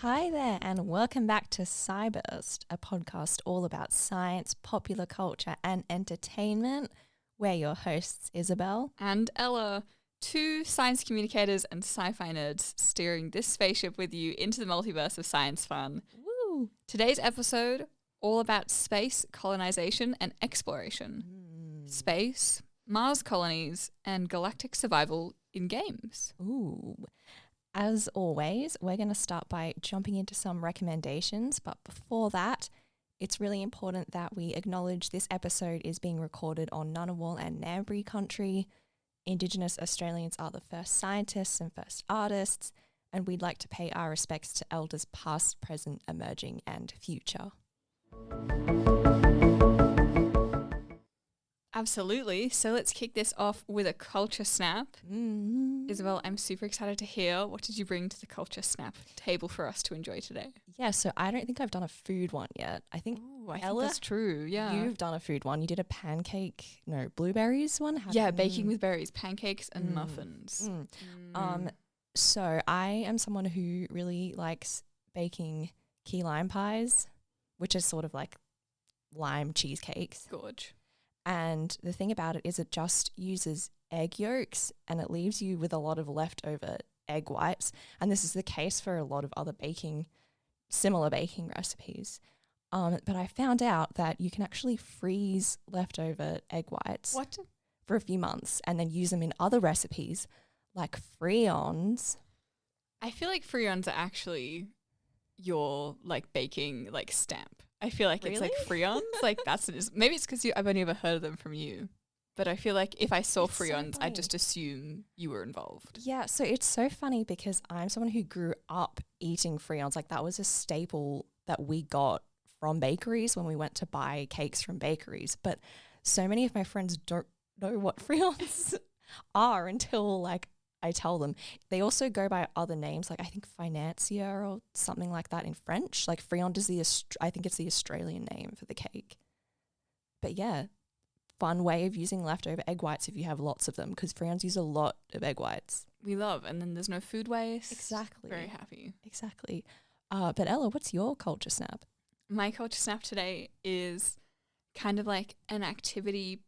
Hi there, and welcome back to Cyburst, a podcast all about science, popular culture, and entertainment. We're your hosts, Isabel and Ella, two science communicators and sci-fi nerds steering this spaceship with you into the multiverse of science fun. Woo! Today's episode, all about space, colonization, and exploration. Space, Mars colonies, and galactic survival in games. Ooh. As always, we're going to start by jumping into some recommendations, but before that, it's really important that we acknowledge this episode is being recorded on Ngunnawal and Ngambri country. Indigenous Australians are the first scientists and first artists, and we'd like to pay our respects to elders past, present, emerging, and future. Absolutely. So let's kick this off with a culture snap. Isabel, I'm super excited to hear. What did you bring to the culture snap table for us to enjoy today? Yeah, so I don't think I've done a food one yet. I think Ella, that's true. Yeah, you've done a food one. You did a blueberries one. Baking with berries, pancakes and muffins. So I am someone who really likes baking key lime pies, which is sort of like lime cheesecakes. Gorge. And the thing about it is it just uses egg yolks and it leaves you with a lot of leftover egg whites. And this is the case for a lot of other similar baking recipes. But I found out that you can actually freeze leftover egg whites for a few months and then use them in other recipes like friands. I feel like friands are actually your baking stamp. I feel like Really? It's like friands. Maybe it's because I've only ever heard of them from you. But I feel like if I saw friands, I'd just assume you were involved. Yeah, so it's so funny because I'm someone who grew up eating friands. Like that was a staple that we got from bakeries when we went to buy cakes from bakeries. But so many of my friends don't know what friands are until I tell them. They also go by other names, I think financier or something like that in French. Like friand is I think it's the Australian name for the cake. But yeah, fun way of using leftover egg whites if you have lots of them, because friands use a lot of egg whites. We love, and then there's no food waste. Exactly. Very happy. Exactly. But Ella, what's your culture snap? My culture snap today is kind of like an activity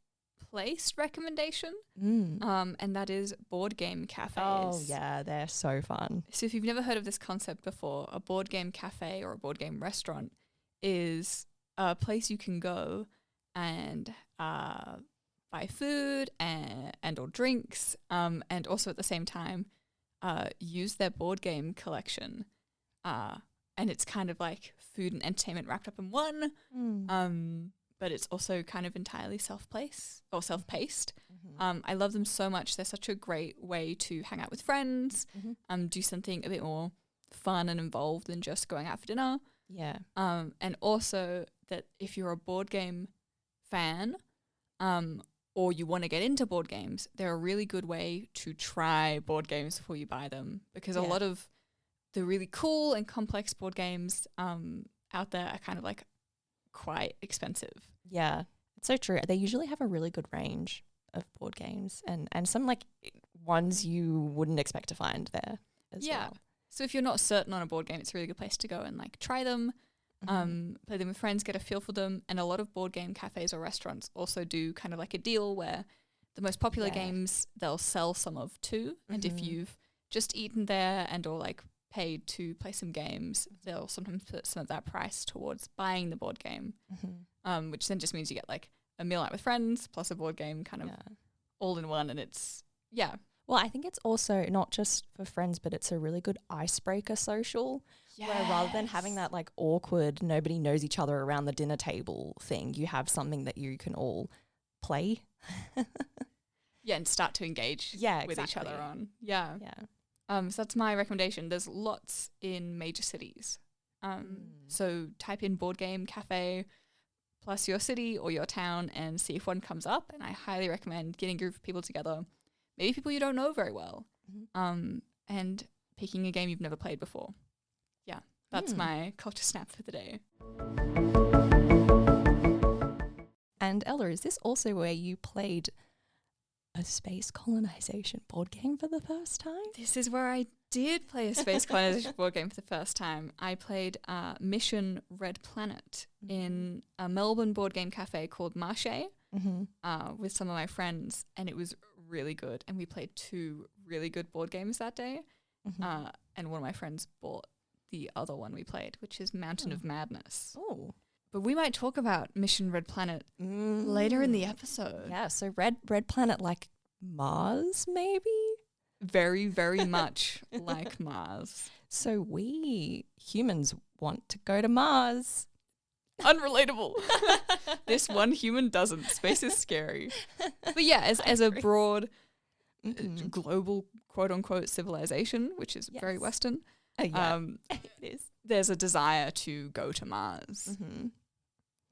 place recommendation, and that is board game cafes. Oh yeah, they're so fun. So if you've never heard of this concept before, a board game cafe or a board game restaurant is a place you can go and buy food and or drinks, and also at the same time use their board game collection, and it's kind of like food and entertainment wrapped up in one. But it's also kind of entirely self-paced. I love them so much. They're such a great way to hang out with friends, do something a bit more fun and involved than just going out for dinner. Yeah. And also that if you're a board game fan, or you want to get into board games, they're a really good way to try board games before you buy them, because a lot of the really cool and complex board games out there are kind of quite expensive. Yeah, it's so true. They usually have a really good range of board games and some ones you wouldn't expect to find there as well. So if you're not certain on a board game, it's a really good place to go and try them, play them with friends, get a feel for them. And a lot of board game cafes or restaurants also do kind of a deal where the most popular games they'll sell some of too. And if you've just eaten there and or paid to play some games, they'll sometimes put some of that price towards buying the board game, which then just means you get a meal out with friends plus a board game kind of all in one. And it's, Well, I think it's also not just for friends, but it's a really good icebreaker social where rather than having that awkward, nobody knows each other around the dinner table thing, you have something that you can all play. And start to engage with each other on. So that's my recommendation. There's lots in major cities. So type in board game cafe plus your city or your town and see if one comes up. And I highly recommend getting a group of people together, maybe people you don't know very well, and picking a game you've never played before. Yeah, that's my culture snap for the day. And Ella, is this also where you played a space colonization board game for the first time? This is where I did play a space colonization board game for the first time. I played Mission Red Planet in a Melbourne board game cafe called Marche with some of my friends, and it was really good. And we played 2 really good board games that day. And one of my friends bought the other one we played, which is Mountain of Madness. Oh. But we might talk about Mission Red Planet later in the episode. Yeah, so red planet like Mars, maybe? Very, very much like Mars. So we humans want to go to Mars. Unrelatable. This one human doesn't. Space is scary. But yeah, as a broad global quote unquote civilization, which is very Western, it is. There's a desire to go to Mars.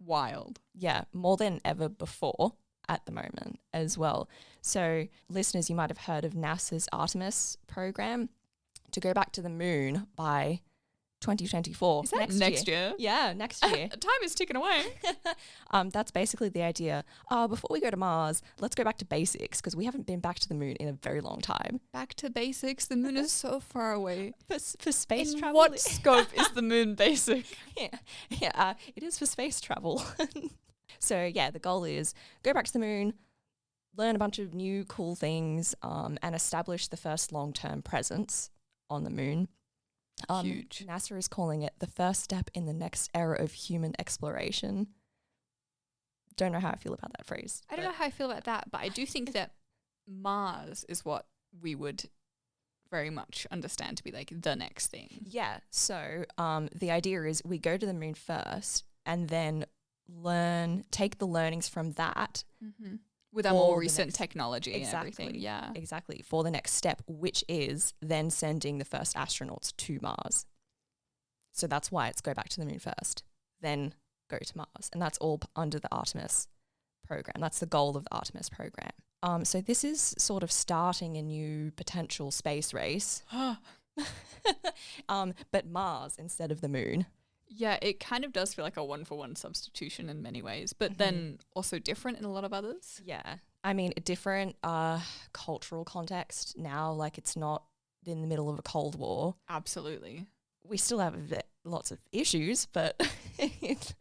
Wild. Yeah, more than ever before at the moment as well. So listeners, you might have heard of NASA's Artemis program to go back to the moon by 2024. Is that next year? Yeah, next year. Time is ticking away. That's basically the idea. Before we go to Mars, let's go back to basics because we haven't been back to the moon in a very long time. Back to basics. The moon is so far away. For space in travel. What scope is the moon basic? It is for space travel. So yeah, the goal is go back to the moon, learn a bunch of new cool things, and establish the first long-term presence on the moon. Huge. NASA is calling it the first step in the next era of human exploration. Don't know how I feel about that phrase. I don't know how I feel about that, but I do think that Mars is what we would very much understand to be like the next thing. Yeah. So the idea is we go to the moon first and then take the learnings from that. With our more recent technology and everything. Yeah. Exactly. For the next step, which is then sending the first astronauts to Mars. So that's why it's go back to the moon first, then go to Mars. And that's all under the Artemis program. That's the goal of the Artemis program. So this is sort of starting a new potential space race. But Mars instead of the moon. Yeah, it kind of does feel like a 1-for-1 substitution in many ways, but then also different in a lot of others. Yeah. I mean, a different cultural context now, like it's not in the middle of a Cold War. Absolutely. We still have lots of issues, but...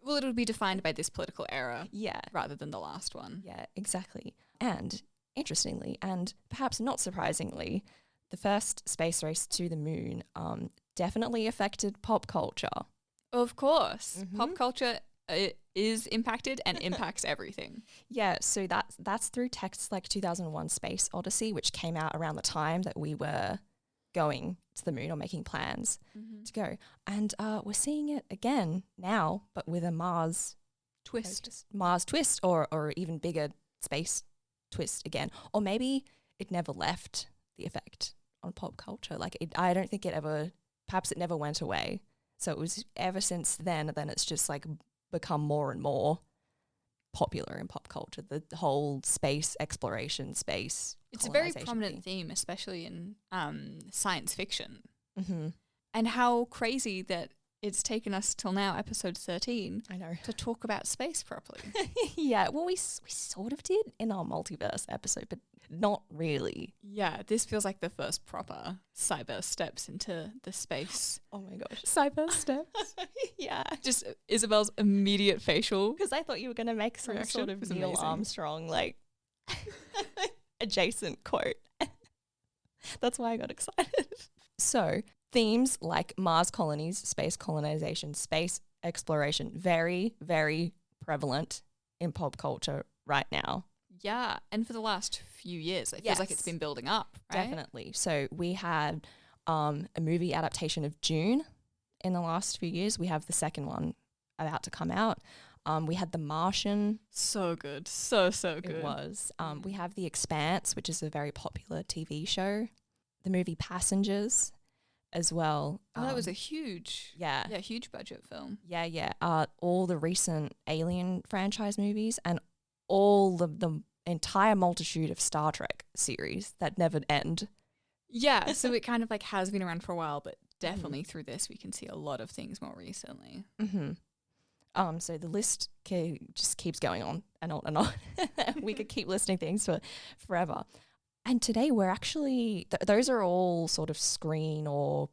Well, it'll be defined by this political era rather than the last one. Yeah, exactly. And interestingly, and perhaps not surprisingly, the first space race to the moon definitely affected pop culture. Of course. Pop culture is impacted and impacts everything. Yeah, so that's through texts like 2001 Space Odyssey, which came out around the time that we were going to the moon or making plans to go. And we're seeing it again now, but with a Mars twist. Mars twist or even bigger space twist again. Or maybe it never left the effect on pop culture. Like I don't think perhaps it never went away. So it was ever since then it's just like become more and more popular in pop culture. The whole space exploration, it's a very prominent theme, especially in science fiction. And how crazy that it's taken us till now, episode 13, I know, to talk about space properly. Yeah, well, we sort of did in our multiverse episode, but not really. Yeah, this feels like the first proper cyber steps into the space. Oh my gosh. Cyber steps. Yeah. Just Isabel's immediate facial. Because I thought you were going to make some reaction sort of was Neil amazing. Armstrong, like, adjacent quote. That's why I got excited. So, themes like Mars colonies, space colonization, space exploration, very, very prevalent in pop culture right now. Yeah, and for the last few years, it feels like it's been building up, right? Definitely. So we had a movie adaptation of Dune in the last few years. We have the second one about to come out. We had The Martian. So good. So good. It was. We have The Expanse, which is a very popular TV show. The movie Passengers as well. Oh, that was a huge budget film. Yeah. All the recent Alien franchise movies and all the entire multitude of Star Trek series that never end. Yeah, so it kind of like has been around for a while, but definitely through this we can see a lot of things more recently. So the list just keeps going on and on and on. We could keep listing things for forever. And today we're actually, those are all sort of screen or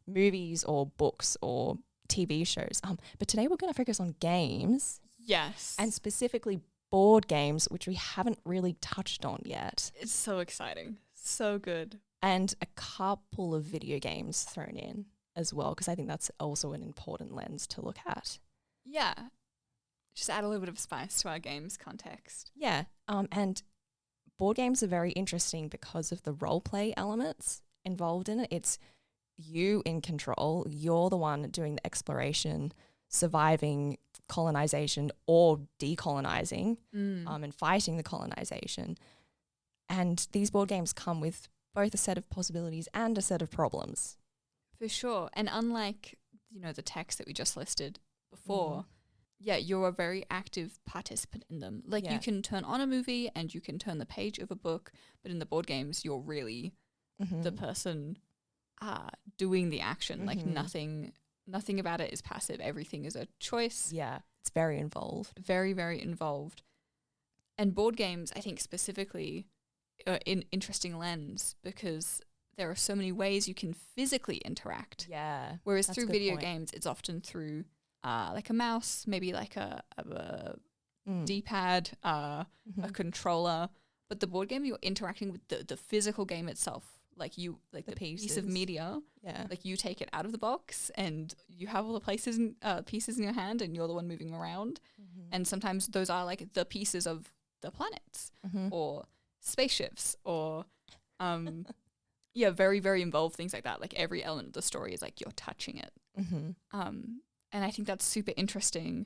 movies or books or TV shows. But today we're going to focus on games. Yes. And specifically board games, which we haven't really touched on yet. It's so exciting. So good. And a couple of video games thrown in as well, because I think that's also an important lens to look at. Yeah. Just add a little bit of spice to our games context. Yeah. And board games are very interesting because of the role play elements involved in it. It's you in control. You're the one doing the exploration, surviving colonization or decolonizing, and fighting the colonization. And these board games come with both a set of possibilities and a set of problems. For sure. And unlike, the text that we just listed before, you're a very active participant in them. Like you can turn on a movie and you can turn the page of a book, but in the board games, you're really the person doing the action. Like nothing about it is passive. Everything is a choice. Yeah, it's very involved. Very, very involved. And board games, I think specifically, in interesting lens because there are so many ways you can physically interact. Yeah. Whereas through video games, it's often through like a mouse, maybe like a D-pad, a controller. But the board game, you're interacting with the physical game itself. Like the piece of media. Yeah. Like you take it out of the box and you have all the pieces in your hand and you're the one moving around. And sometimes those are like the pieces of the planets or spaceships or very, very involved things like that. Like every element of the story is like you're touching it. And I think that's super interesting.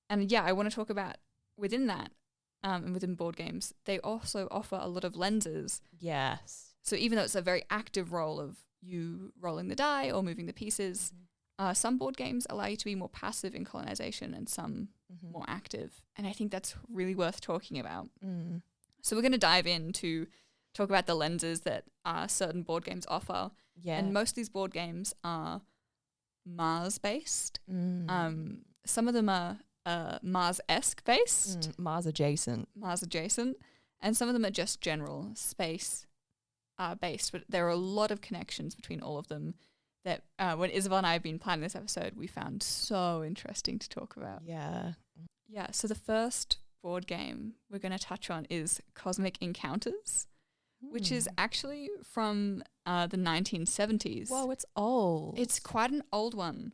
And I want to talk about within that and within board games, they also offer a lot of lenses. Yes. So even though it's a very active role of you rolling the die or moving the pieces, some board games allow you to be more passive in colonization and some more active. And I think that's really worth talking about. So we're going to dive in to talk about the lenses that certain board games offer. Yeah. And most of these board games are Mars-based. Some of them are Mars-esque based. Mars adjacent. And some of them are just general space based. But there are a lot of connections between all of them that when Isabel and I have been planning this episode, we found so interesting to talk about. Yeah. Yeah, so the first board game we're going to touch on is Cosmic Encounters, which is actually from the 1970s. Whoa, it's old. It's quite an old one.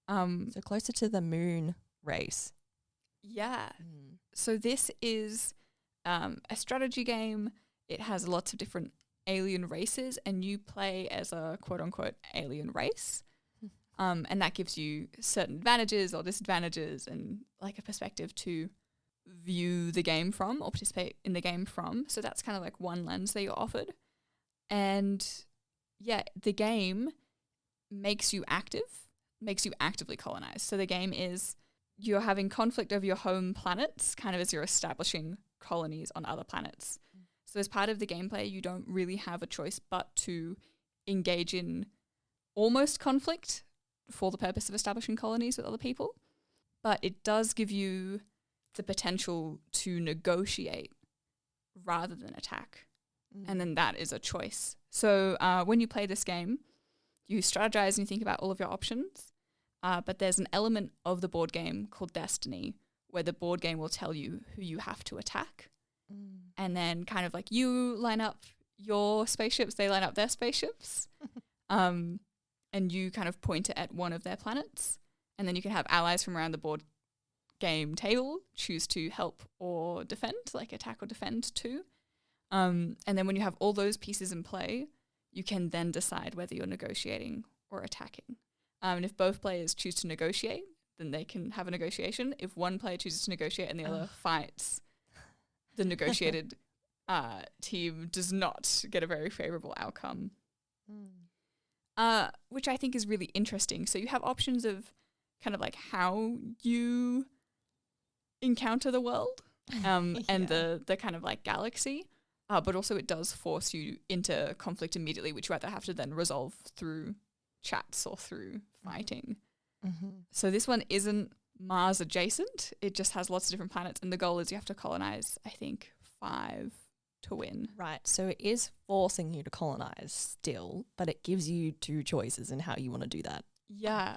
So closer to the moon race. Yeah. So this is a strategy game. It has lots of different alien races and you play as a quote-unquote alien race. And that gives you certain advantages or disadvantages and like a perspective to view the game from or participate in the game from. So that's kind of like one lens that you're offered. And the game makes you actively colonize. So the game is you're having conflict over your home planets kind of as you're establishing colonies on other planets. So as part of the gameplay, you don't really have a choice but to engage in almost conflict for the purpose of establishing colonies with other people. But it does give you the potential to negotiate rather than attack. And then that is a choice. So when you play this game, you strategize and you think about all of your options. But there's an element of the board game called Destiny where the board game will tell you who you have to attack. And then kind of like you line up your spaceships, they line up their spaceships. And you kind of point it at one of their planets. And then you can have allies from around the board game table choose to help or defend, like attack or defend too. And then when you have all those pieces in play, you can then decide whether you're negotiating or attacking. And if both players choose to negotiate, then they can have a negotiation. If one player chooses to negotiate and the other fights, the negotiated team does not get a very favorable outcome, which I think is really interesting. So you have options of kind of like how you encounter the world and the kind of like galaxy, but also it does force you into conflict immediately, which you either have to then resolve through chats or through fighting. So this one isn't Mars adjacent. It just has lots of different planets, and the goal is you have to colonize, I think, 5 to win. Right. So it is forcing you to colonize still, but it gives you 2 choices in how you want to do that. Yeah.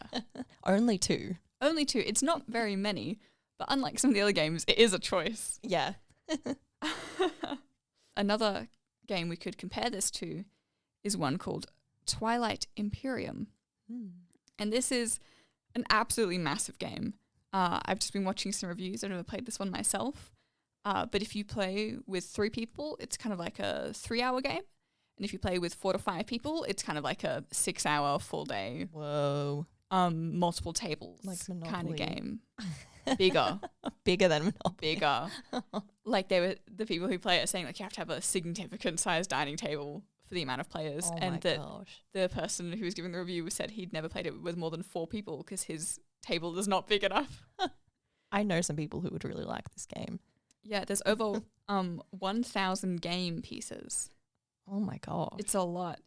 Only 2. Only 2. It's not very many, but unlike some of the other games, it is a choice. Yeah. Another game we could compare this to is one called Twilight Imperium. And this is an absolutely massive game. I've just been watching some reviews. I've never played this one myself. But if you play with 3 people, it's kind of like a 3-hour game. And if you play with 4 to 5 people, it's kind of like a 6-hour full day. Whoa. Multiple tables Like kind of Monopoly. game. Bigger. Bigger than Monopoly. Bigger. Like the people who play it are saying like you have to have a significant sized dining table for the amount of players. Oh and my that gosh. the person who was giving the review said he'd never played it with more than 4 people because his table is not big enough. I know some people who would really like this game. Yeah, there's over 1,000 game pieces. Oh my gosh. It's a lot.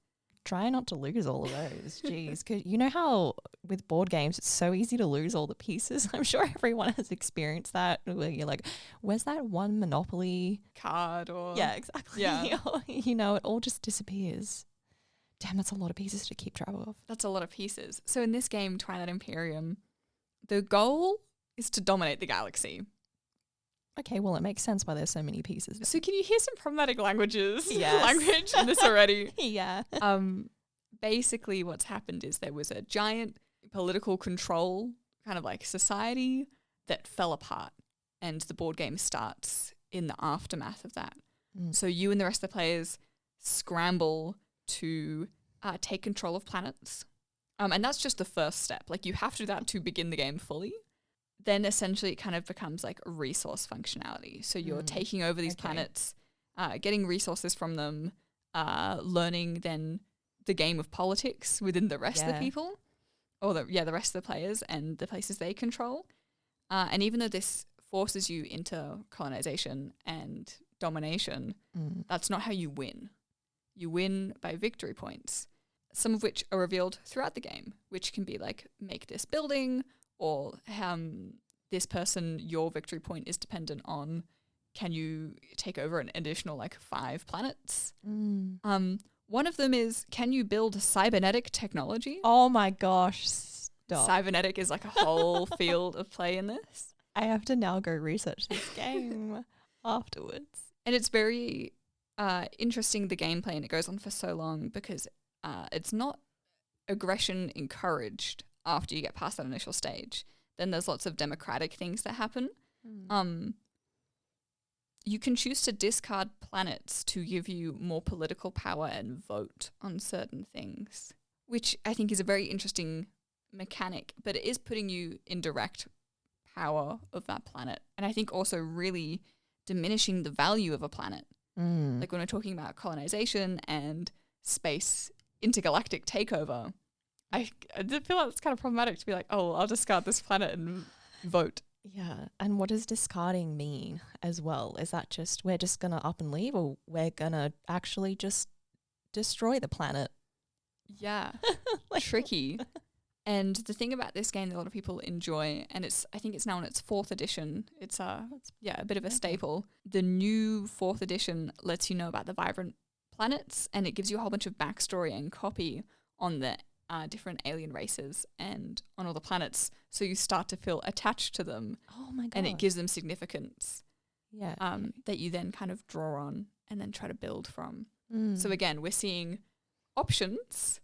Try not to lose all of those. Jeez. 'Cause you know how with board games, it's so easy to lose all the pieces. I'm sure everyone has experienced that where you're like, where's that one Monopoly Card or... Yeah, exactly. Yeah. You know, it all just disappears. Damn, that's a lot of pieces to keep track of. That's a lot of pieces. So in this game, Twilight Imperium, the goal is to dominate the galaxy. Okay, well, it makes sense why there's so many pieces. So can you hear some problematic language in Yes. this already? Yeah. Basically what's happened is there was a giant political control kind of like society that fell apart, and the board game starts in the aftermath of that. So you and the rest of the players scramble to take control of planets. And that's just the first step. Like you have to do that to begin the game fully. Then essentially it kind of becomes like a resource functionality. So you're taking over these planets, getting resources from them, learning then the game of politics within the rest of the people, or the rest of the players and the places they control. And even though this forces you into colonization and domination, that's not how you win. You win by victory points, some of which are revealed throughout the game, which can be like, make this building, or this person, your victory point is dependent on, can you take over an additional like 5 planets? One of them is, can you build cybernetic technology? Oh my gosh, stop. Cybernetic is like a whole field of play in this. I have to now go research this game afterwards. And it's very interesting, the gameplay, and it goes on for so long because it's not aggression encouraged after you get past that initial stage. Then there's lots of democratic things that happen. You can choose to discard planets to give you more political power and vote on certain things, which I think is a very interesting mechanic, but it is putting you in direct power of that planet. And I think also really diminishing the value of a planet. Like when we're talking about colonization and space intergalactic takeover, I did feel like it's kind of problematic to be like, oh, I'll discard this planet and vote. Yeah. And what does discarding mean as well? Is that just we're just going to up and leave, or we're going to actually just destroy the planet? Yeah. Tricky. And the thing about this game that a lot of people enjoy, and I think it's now in its 4th edition, it's a bit of a staple. The new 4th edition lets you know about the vibrant planets, and it gives you a whole bunch of backstory and copy on the different alien races and on all the planets, so you start to feel attached to them. Oh my god. And it gives them significance. Yeah. That you then kind of draw on and then try to build from. So again, we're seeing options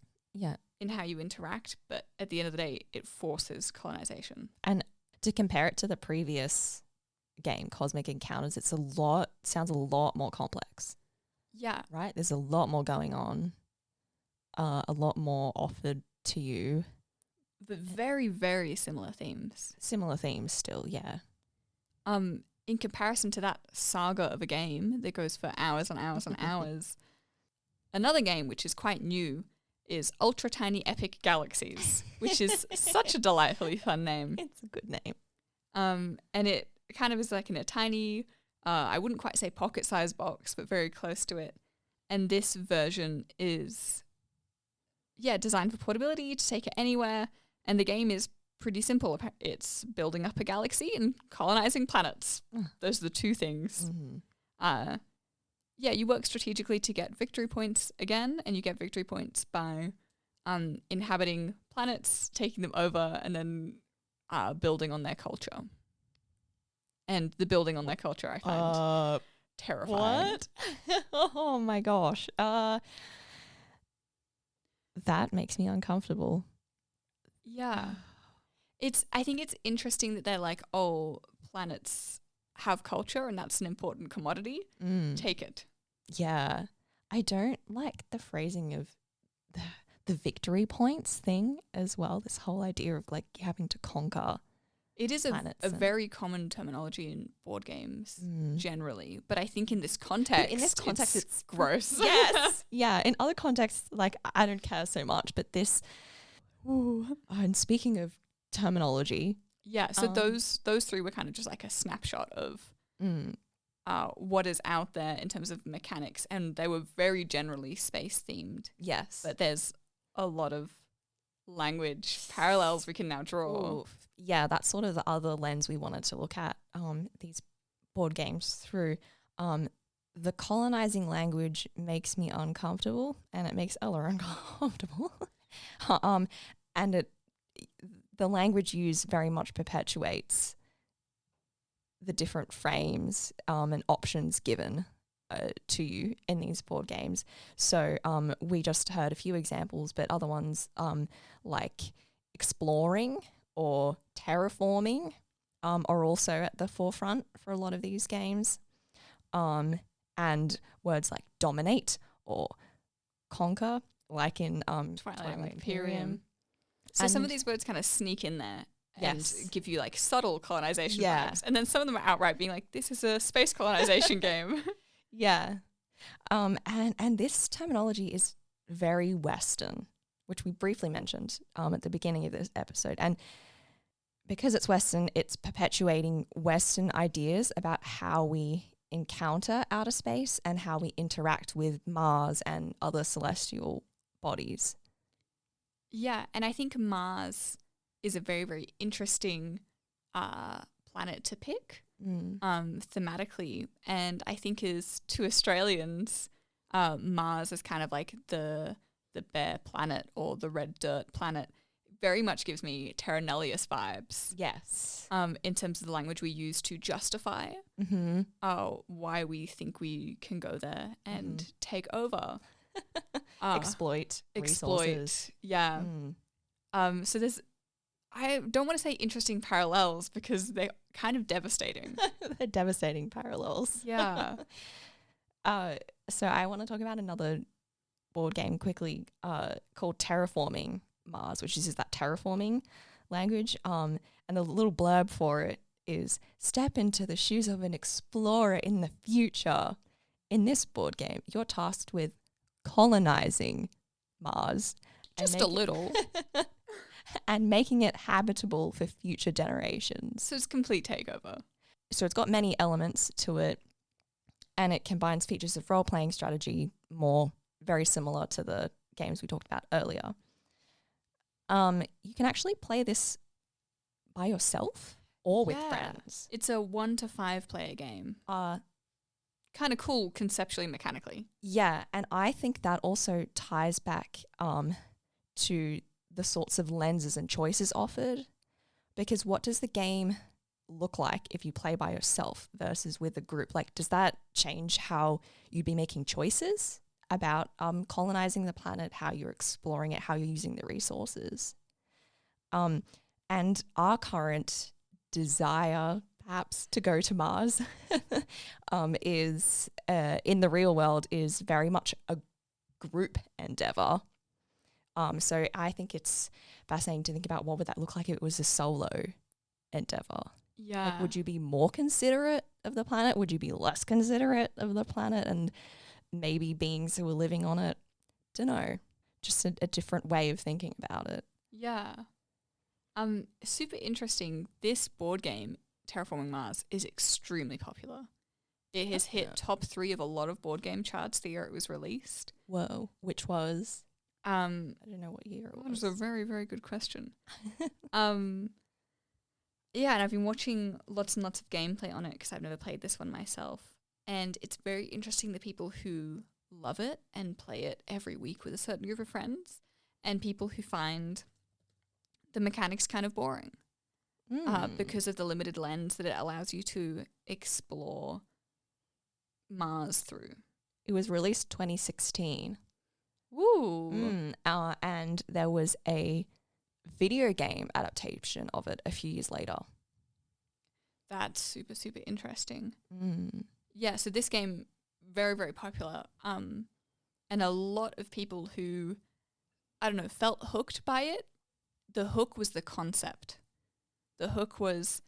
in how you interact, but at the end of the day, it forces colonization. And to compare it to the previous game, Cosmic Encounters, sounds a lot more complex. Yeah. Right? There's a lot more going on, a lot more offered to you. But very, very similar themes. Similar themes still, yeah. In comparison to that saga of a game that goes for hours and hours and hours, another game which is quite new is Ultra Tiny Epic Galaxies, which is such a delightfully fun name. It's a good name. And it kind of is like in a tiny, I wouldn't quite say pocket-sized box, but very close to it. And this version is, designed for portability, to take it anywhere. And the game is pretty simple. It's building up a galaxy and colonizing planets. Those are the two things. Mm-hmm. Yeah, you work strategically to get victory points again, and you get victory points by inhabiting planets, taking them over, and then building on their culture. And the building on their culture I find terrifying. What? Oh my gosh. That makes me uncomfortable. Yeah. I think it's interesting that they're like, oh, planets have culture and that's an important commodity. Take it. Yeah. I don't like the phrasing of the victory points thing as well. This whole idea of like having to conquer. It is a very common terminology in board games generally, but I think in this context, it's gross. Yes. Yeah. In other contexts, like I don't care so much, but this. And speaking of terminology, yeah. So those three were kind of just like a snapshot of what is out there in terms of mechanics, and they were very generally space themed. Yes, but there's a lot of language parallels we can now draw. Ooh. Yeah, that's sort of the other lens we wanted to look at these board games through. The colonizing language makes me uncomfortable, and it makes Ella uncomfortable. And the language used very much perpetuates the different frames and options given to you in these board games. So we just heard a few examples, but other ones like exploring or terraforming are also at the forefront for a lot of these games. And words like dominate or conquer, like in Twilight Imperium. So some of these words kind of sneak in there and give you like subtle colonization vibes. And then some of them are outright being like, this is a space colonization game. Yeah. And this terminology is very Western, which we briefly mentioned at the beginning of this episode. And because it's Western, it's perpetuating Western ideas about how we encounter outer space and how we interact with Mars and other celestial bodies. Yeah, and I think Mars is a very, very interesting planet to pick thematically. And I think to Australians, Mars is kind of like the bare planet or the red dirt planet. Very much gives me Terra Nullius vibes. Yes. In terms of the language we use to justify why we think we can go there and take over. Exploit resources. Yeah. So there's, I don't want to say interesting parallels because they're kind of devastating. They're devastating parallels. Yeah. So I want to talk about another board game quickly called Terraforming Mars, which is that terraforming language. And the little blurb for it is, step into the shoes of an explorer in the future. In this board game, you're tasked with colonizing Mars. Just a little. And making it habitable for future generations. So it's complete takeover. So it's got many elements to it, and it combines features of role-playing strategy, very similar to the games we talked about earlier. You can actually play this by yourself or with friends. It's a 1 to 5 player game. Kind of cool conceptually, mechanically. Yeah, and I think that also ties back to the sorts of lenses and choices offered, because what does the game look like if you play by yourself versus with a group? Like, does that change how you'd be making choices about colonizing the planet, how you're exploring it, how you're using the resources? And our current desire perhaps to go to Mars is in the real world is very much a group endeavor. So I think it's fascinating to think about what would that look like if it was a solo endeavor. Yeah. Like, would you be more considerate of the planet? Would you be less considerate of the planet and maybe beings who are living on it? Don't know. Just a different way of thinking about it. Yeah. Super interesting. This board game, Terraforming Mars, is extremely popular. It has hit top 3 of a lot of board game charts the year it was released. Whoa. Which was? I don't know what year it That was. was a very, very good question. Yeah, and I've been watching lots and lots of gameplay on it because I've never played this one myself. And it's very interesting the people who love it and play it every week with a certain group of friends, and people who find the mechanics kind of boring because of the limited lens that it allows you to explore Mars through. It was released 2016. Woo! And there was a video game adaptation of it a few years later. That's super, super interesting. Mm. Yeah, so this game, very, very popular. And a lot of people who, I don't know, felt hooked by it. The hook was the concept. The hook was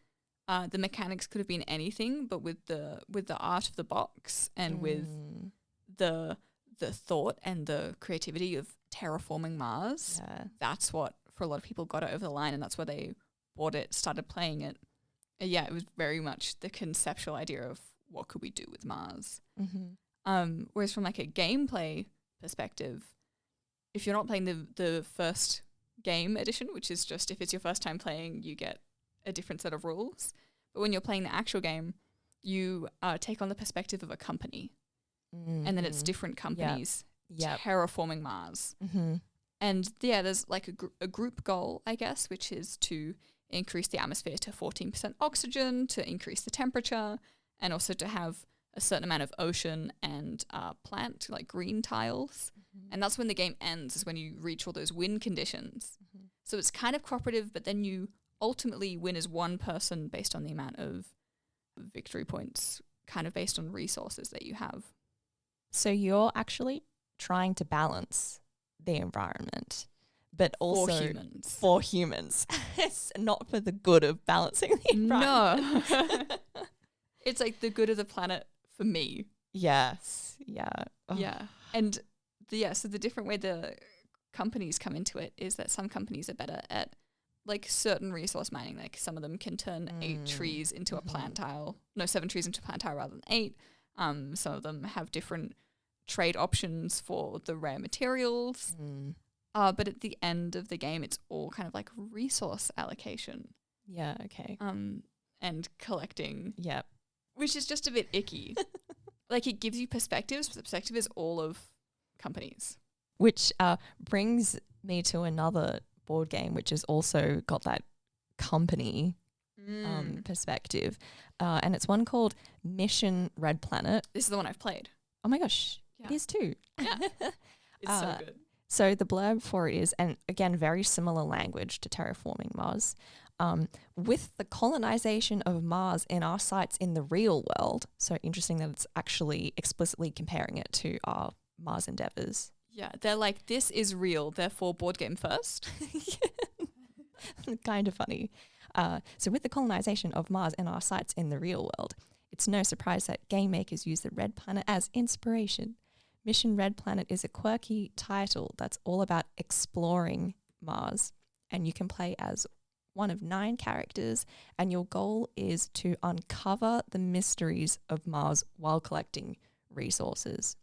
the mechanics could have been anything, but with the art of the box and with the thought and the creativity of terraforming Mars, that's what for a lot of people got it over the line, and that's why they bought it, started playing it. Yeah, it was very much the conceptual idea of what could we do with Mars. Mm-hmm. Whereas from like a gameplay perspective, if you're not playing the first game edition, which is just if it's your first time playing, you get a different set of rules. But when you're playing the actual game, you take on the perspective of a company. Mm-hmm. And then it's different companies terraforming Mars. Mm-hmm. And yeah, there's like a group goal, I guess, which is to increase the atmosphere to 14% oxygen, to increase the temperature, and also to have a certain amount of ocean and plant, like green tiles. Mm-hmm. And that's when the game ends, is when you reach all those win conditions. Mm-hmm. So it's kind of cooperative, but then you ultimately win as one person based on the amount of victory points, kind of based on resources that you have. So you're actually trying to balance the environment, but also for humans. It's not for the good of balancing the environment. No. It's like the good of the planet for me. Yes. Yeah. Oh. Yeah. And so the different way the companies come into it is that some companies are better at like certain resource mining. Like some of them can turn 8 trees into a plant tile. No, 7 trees into a plant tile rather than 8. Some of them have different trade options for the rare materials. But at the end of the game, it's all kind of like resource allocation. Yeah, okay. And collecting. Yep. Which is just a bit icky. Like it gives you perspectives, but the perspective is all of companies. Which brings me to another board game, which has also got that company perspective. And it's one called Mission Red Planet. This is the one I've played. Oh my gosh, it is too. Yeah, it's so good. So the blurb for it is, and again, very similar language to terraforming Mars. With the colonization of Mars in our sights in the real world. So interesting that it's actually explicitly comparing it to our Mars endeavours. Yeah, they're like, this is real, therefore board game first. Kind of funny. So with the colonization of Mars in our sights in the real world, it's no surprise that game makers use the Red Planet as inspiration. Mission Red Planet is a quirky title that's all about exploring Mars, and you can play as one of 9 characters, and your goal is to uncover the mysteries of Mars while collecting resources.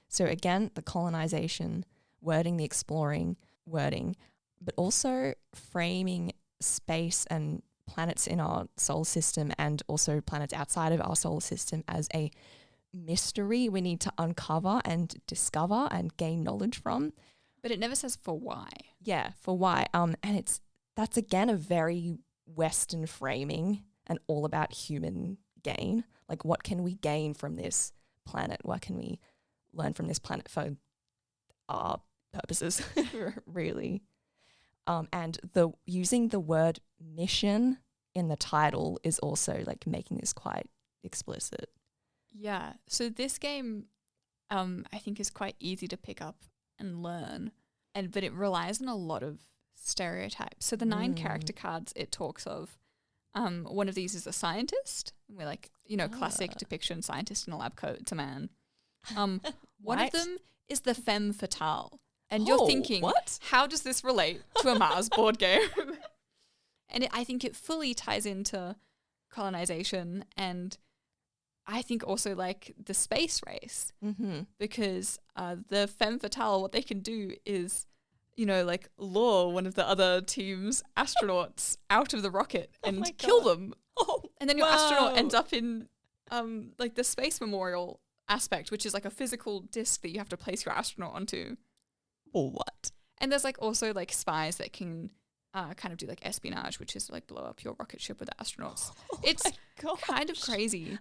So again, the colonization wording, the exploring wording, but also framing space and planets in our solar system and also planets outside of our solar system as a mystery we need to uncover and discover and gain knowledge from. But it never says for why. Yeah, for why. And that's again a very Western framing and all about human gain. Like, what can we gain from this planet? What can we learn from this planet for our purposes, really? And the using the word mission in the title is also like making this quite explicit. Yeah. So this game, I think, is quite easy to pick up and learn, but it relies on a lot of stereotypes. So the 9 character cards it talks of, one of these is a scientist. And we're like, classic depiction, scientist in a lab coat, it's a man. One of them is the femme fatale. And you're thinking, what? How does this relate to a Mars board game? And I think it fully ties into colonization, and I think also like the space race, because the femme fatale, what they can do is like lure one of the other team's astronauts out of the rocket and my kill God. them. Oh, And then your astronaut ends wow. up in like the space memorial aspect, which is like a physical disc that you have to place your astronaut onto. What? And there's like also like spies that can kind of do like espionage, which is like blow up your rocket ship with the astronauts. It's my gosh. kind of crazy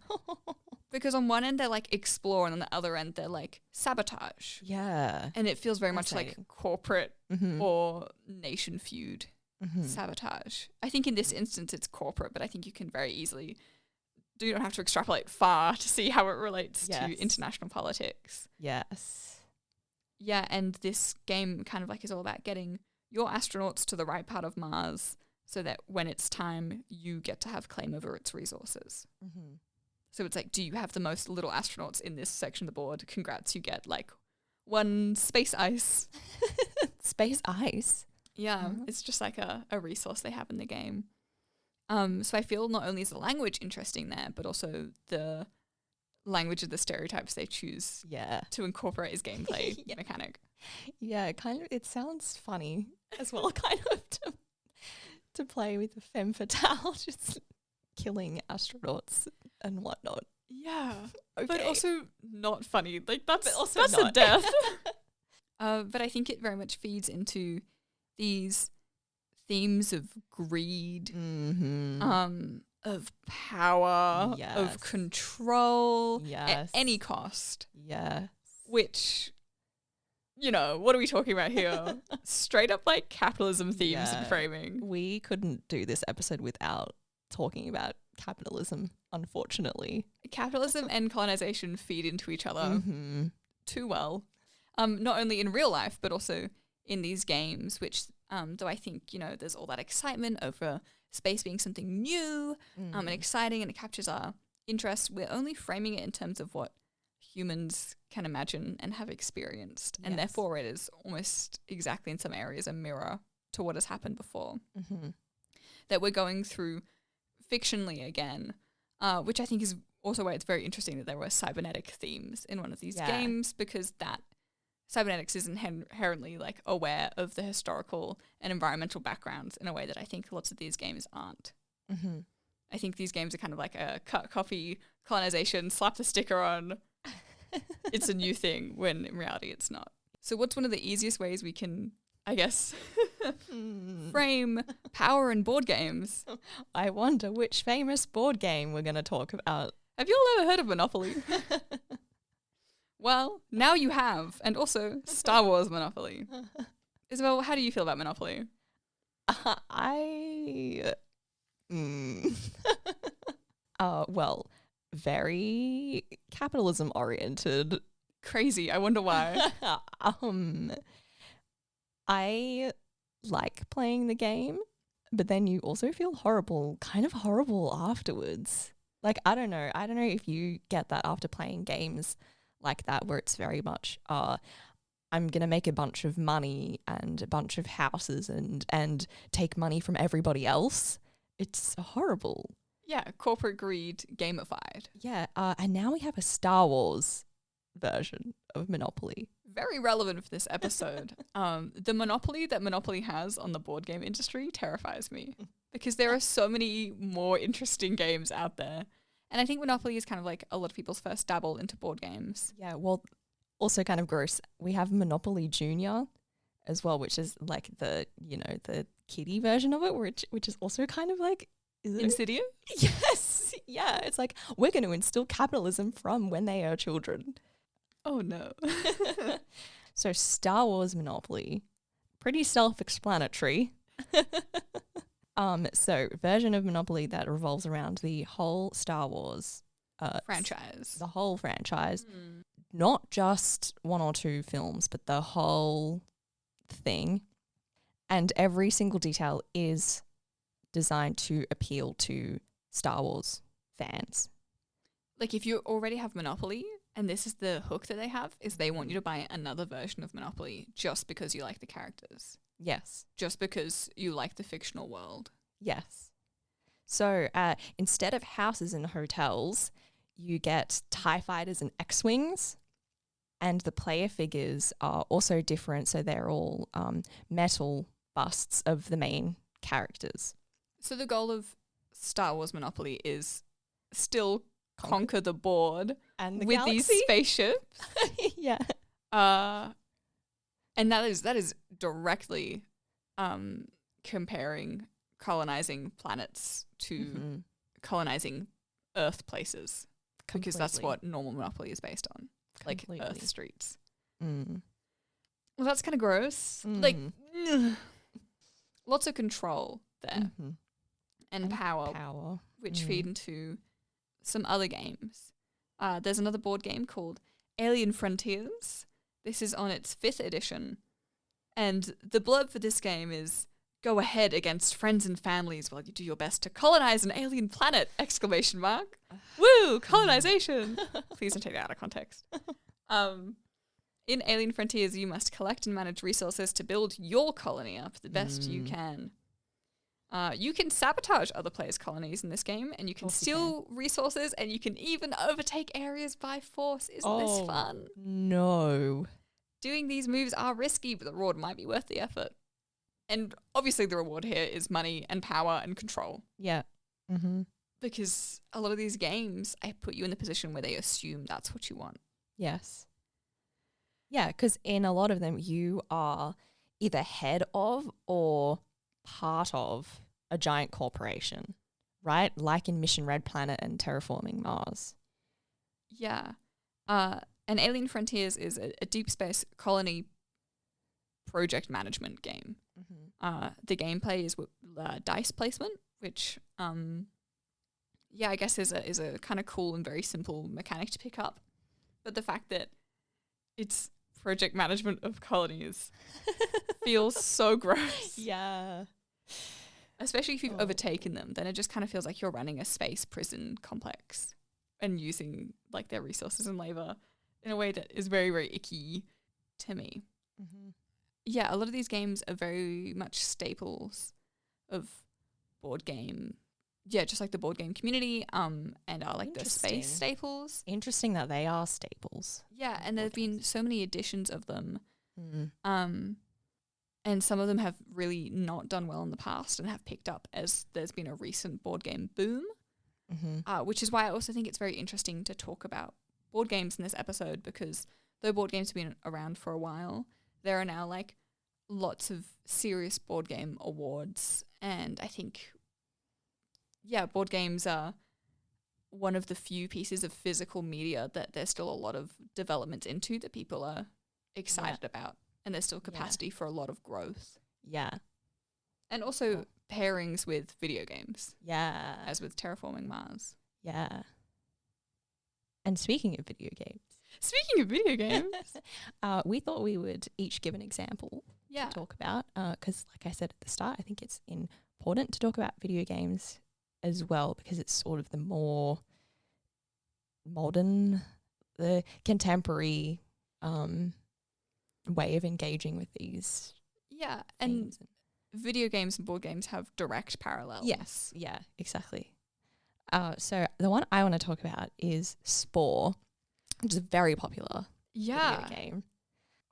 because on one end they're like explore and on the other end they're like sabotage. Yeah. And it feels very much like Fascinating. corporate Mm-hmm. or nation feud Mm-hmm. sabotage. I think in this instance it's corporate, but I think you can very easily you don't have to extrapolate far to see how it relates Yes. to international politics. Yes. Yeah, and this game kind of like is all about getting your astronauts to the right part of Mars so that when it's time, you get to have claim over its resources. Mm-hmm. So it's like, do you have the most little astronauts in this section of the board? Congrats, you get like one space ice. Space ice. Yeah, it's just like a resource they have in the game. So I feel not only is the language interesting there, but also the language of the stereotypes they choose Yeah. to incorporate as gameplay Yeah. mechanic. Yeah, kind of. It sounds funny as well, kind of to play with the femme fatale, just killing astronauts and whatnot. Yeah, Okay. but also not funny. Like that's also that's a not. death. But I think it very much feeds into these themes of greed, Mm-hmm. of power, Yes. of control at Yes. any cost. Yeah. Which, what are we talking about here? Straight up like capitalism themes and Yeah. framing. We couldn't do this episode without talking about capitalism, unfortunately. Capitalism and colonization feed into each other Mm-hmm. too well. Not only in real life, but also in these games, which, though I think, there's all that excitement over space being something new and exciting and it captures our interest, we're only framing it in terms of what humans can imagine and have experienced. And Yes. therefore it is almost exactly in some areas a mirror to what has happened before. Mm-hmm. That we're going through fictionally again, which I think is also why it's very interesting that there were cybernetic themes in one of these Yeah. games, because that cybernetics is inherently like aware of the historical and environmental backgrounds in a way that I think lots of these games aren't. Mm-hmm. I think these games are kind of like a cut copy colonization, slap the sticker on, it's a new thing, when in reality it's not. So what's one of the easiest ways we can, I guess, frame power in board games? I wonder which famous board game we're going to talk about. Have you all ever heard of Monopoly? Well, now you have, and also Star Wars Monopoly. Isabel, how do you feel about Monopoly? Well, very capitalism oriented. Crazy. I wonder why. I like playing the game, but then you also feel kind of horrible afterwards. Like, I don't know if you get that after playing games like that, where it's very much, I'm going to make a bunch of money and a bunch of houses and take money from everybody else. It's horrible. Yeah, corporate greed gamified. Yeah, and now we have a Star Wars version of Monopoly. Very relevant for this episode. The monopoly that Monopoly has on the board game industry terrifies me, because there are so many more interesting games out there. And I think Monopoly is kind of like a lot of people's first dabble into board games. Yeah, well, also kind of gross. We have Monopoly Junior as well, which is like the kiddie version of it, which is also kind of like, is it? Insidious? Yes. Yeah, it's like, we're going to instill capitalism from when they are children. Oh no. So Star Wars Monopoly, pretty self-explanatory. So version of Monopoly that revolves around the whole Star Wars Franchise. the whole franchise, not just one or two films, but the whole thing. And every single detail is designed to appeal to Star Wars fans. Like, if you already have Monopoly, and this is the hook that they have, is they want you to buy another version of Monopoly just because you like the characters. Yes. Just because you like the fictional world. Yes. So instead of houses and hotels, you get TIE fighters and X-Wings. And the player figures are also different. So they're all metal busts of the main characters. So the goal of Star Wars Monopoly is still conquer the board And the with galaxy. these spaceships. Yeah. And that is directly comparing colonizing planets to colonizing Earth places. Because that's what normal Monopoly is based on. Like Earth streets. Mm. Well, that's kind of gross. Like, lots of control there. And power, which feed into some other games. There's another board game called Alien Frontiers. This is on its 5th edition. And the blurb for this game is, go ahead against friends and families while you do your best to colonize an alien planet! ! Woo! Colonization! Please don't take that out of context. In Alien Frontiers, you must collect and manage resources to build your colony up the best you can. You can sabotage other players' colonies in this game, and you can steal resources, and you can even overtake areas by force. Isn't this fun? No. Doing these moves are risky, but the reward might be worth the effort. And obviously the reward here is money and power and control. Yeah. Because a lot of these games, I put you in the position where they assume that's what you want. Yes. Yeah, because in a lot of them, you are either head of or part of a giant corporation, right? Like in Mission Red Planet and Terraforming Mars. Yeah. And Alien Frontiers is a deep space colony project management game. The gameplay is with dice placement, which, I guess is a kind of cool and very simple mechanic to pick up. But the fact that it's project management of colonies feels so gross. Yeah. Especially if you've overtaken them, then it just kind of feels like you're running a space prison complex and using like their resources and labor in a way that is very, very icky to me. Yeah, a lot of these games are very much staples of board game. Yeah, just like the board game community, and are like the space staples. Interesting that they are staples. Yeah, and there have been so many editions of them. And some of them have really not done well in the past and have picked up as there's been a recent board game boom, which is why I also think it's very interesting to talk about board games in this episode, because though board games have been around for a while, there are now like lots of serious board game awards. And I think, board games are one of the few pieces of physical media that there's still a lot of development into that people are excited about. And there's still capacity for a lot of growth. Yeah. And also pairings with video games. Yeah. As with Terraforming Mars. Yeah. And speaking of video games. We thought we would each give an example to talk about. Because like I said at the start, I think it's important to talk about video games as well, because it's sort of the more modern, the contemporary way of engaging with these. Yeah, and video games and board games have direct parallels. Yes, yeah, exactly. So the one I want to talk about is Spore, which is a very popular video game.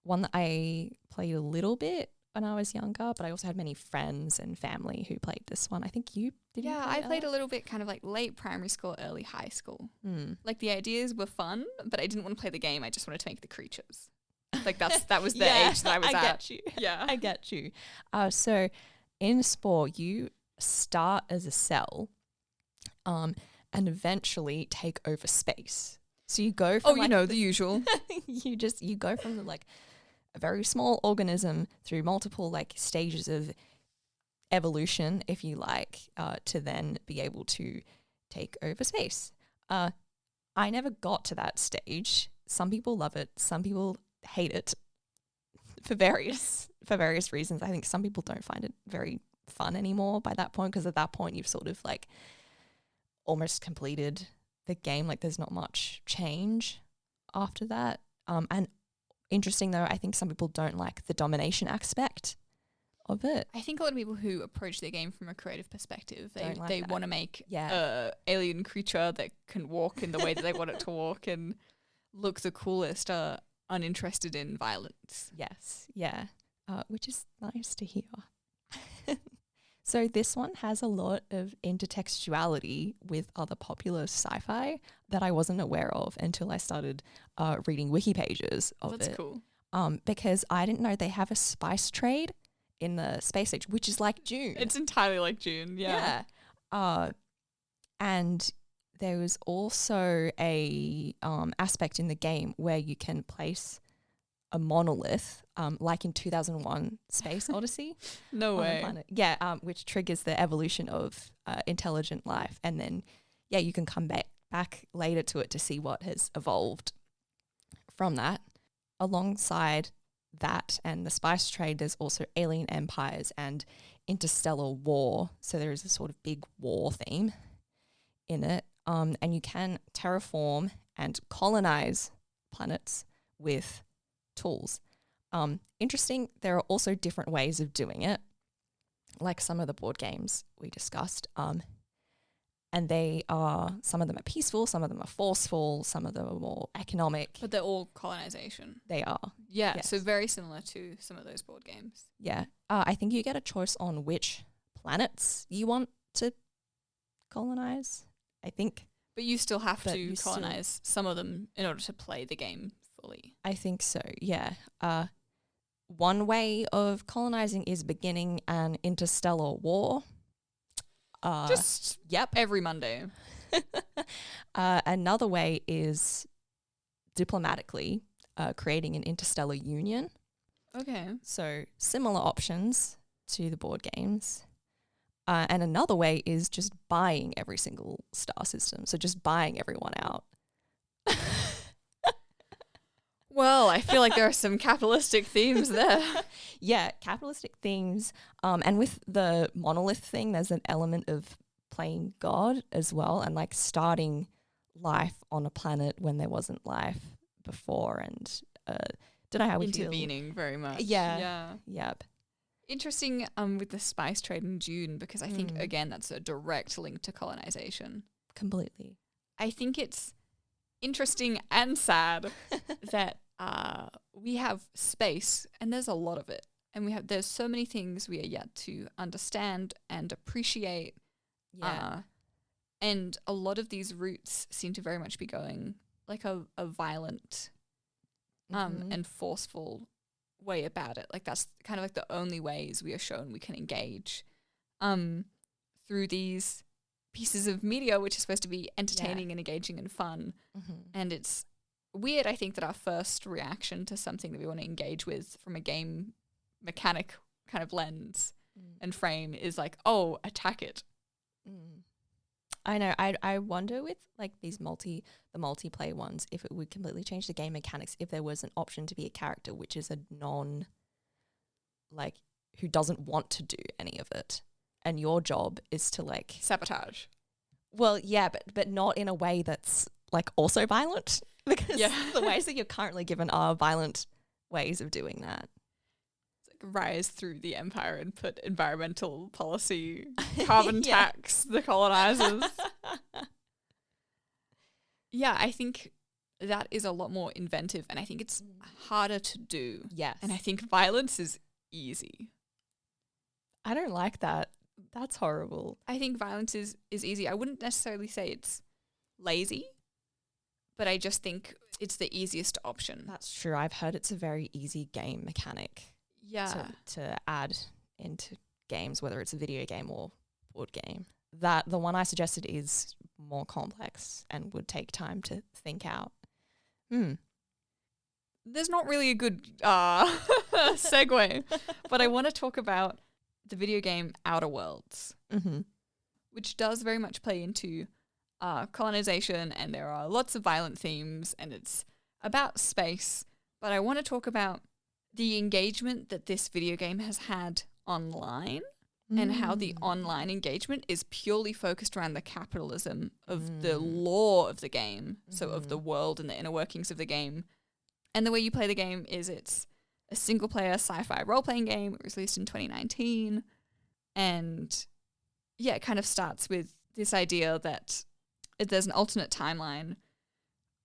One that I played a little bit when I was younger, but I also had many friends and family who played this one. I think you did. Yeah, I played a little bit kind of like late primary school, early high school. Like the ideas were fun, but I didn't want to play the game. I just wanted to make the creatures. Like that was the age that I was at. I get you. Yeah, I get you. So in Spore, you start as a cell, and eventually take over space. So you go from the usual. you go from the a very small organism through multiple stages of evolution, if you like, to then be able to take over space. I never got to that stage. Some people love it. Some people hate it for various reasons. I think some people don't find it very fun anymore by that point, because at that point you've sort of almost completed the game. There's not much change after that. And interesting though, I think some people don't like the domination aspect of it. I think a lot of people who approach their game from a creative perspective, they want to make a alien creature that can walk in the way that they want it to walk and look the coolest. uninterested in violence. Yes, yeah, which is nice to hear. So this one has a lot of intertextuality with other popular sci-fi that I wasn't aware of until I started reading wiki pages of That's it. cool. Because I didn't know they have a spice trade in the space age, which is like June. It's entirely like June. Yeah. And there was also a aspect in the game where you can place a monolith, like in 2001 Space Odyssey. No on the way. planet. Yeah, which triggers the evolution of intelligent life. And then, yeah, you can come back later to it to see what has evolved from that. Alongside that and the spice trade, there's also alien empires and interstellar war. So there is a sort of big war theme in it. And you can terraform and colonize planets with tools. Interesting, there are also different ways of doing it, like some of the board games we discussed. And some of them are peaceful, some of them are forceful, some of them are more economic. But they're all colonization. They are. Yeah, Yes. so very similar to some of those board games. Yeah. I think you get a choice on which planets you want to colonize, I think. But you still have But to you still- colonize some of them in order to play the game fully. I think so, yeah. One way of colonizing is beginning an interstellar war. Just Yep. every Monday. Another way is diplomatically creating an interstellar union. Okay. So similar options to the board games. And another way is just buying every single star system. So just buying everyone out. Well, I feel like there are some capitalistic themes there. Yeah, capitalistic themes. And with the monolith thing, there's an element of playing God as well, and like starting life on a planet when there wasn't life before, and don't know how we Intervening very much. Yeah. Yeah. feel. Yep. Interesting with the spice trade in June, because I think, again, that's a direct link to colonization. Completely. I think it's interesting and sad that we have space, and there's a lot of it. And there's so many things we are yet to understand and appreciate. Yeah. And a lot of these routes seem to very much be going like a violent Mhm. and forceful way about it. Like that's kind of like the only ways we are shown we can engage through these pieces of media, which is supposed to be entertaining and engaging and fun. Mhm. And it's weird, I think, that our first reaction to something that we want to engage with from a game mechanic kind of lens and frame is like, oh, attack it. I know. I wonder with like the multiplayer ones, if it would completely change the game mechanics if there was an option to be a character which is a who doesn't want to do any of it, and your job is to like Sabotage. Well, yeah, but not in a way that's like also violent, because the ways that you're currently given are violent ways of doing that. Rise through the empire and put environmental policy, carbon tax, the colonizers. Yeah, I think that is a lot more inventive, and I think it's harder to do. Yes. And I think violence is easy. I don't like that. That's horrible. I think violence is easy. I wouldn't necessarily say it's lazy, but I just think it's the easiest option. That's true. I've heard it's a very easy game mechanic. Yeah. To add into games, whether it's a video game or board game. That the one I suggested is more complex and would take time to think out. There's not really a good segue, but I want to talk about the video game Outer Worlds, which does very much play into colonization, and there are lots of violent themes, and it's about space. But I want to talk about the engagement that this video game has had online and how the online engagement is purely focused around the capitalism of the lore of the game, so of the world and the inner workings of the game. And the way you play the game is it's a single-player sci-fi role-playing game. It was released in 2019. And, yeah, it kind of starts with this idea that there's an alternate timeline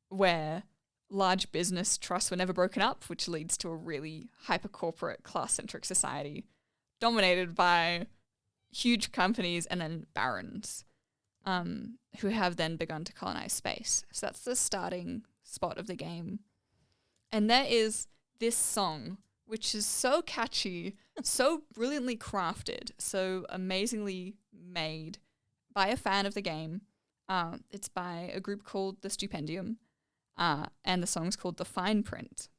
where large business trusts were never broken up, which leads to a really hyper-corporate, class-centric society dominated by huge companies and then barons who have then begun to colonize space. So that's the starting spot of the game. And there is this song, which is so catchy, so brilliantly crafted, so amazingly made by a fan of the game. It's by a group called The Stupendium, and the song's called The Fine Print.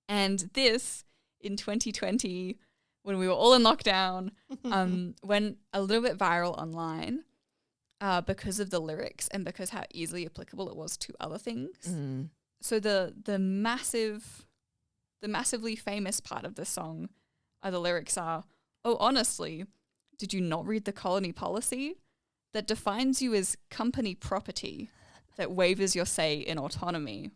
And this, in 2020, when we were all in lockdown, went a little bit viral online because of the lyrics and because how easily applicable it was to other things. Mm. So the massively famous part of the song the lyrics are, "Oh, honestly, did you not read the colony policy that defines you as company property that waivers your say in autonomy?"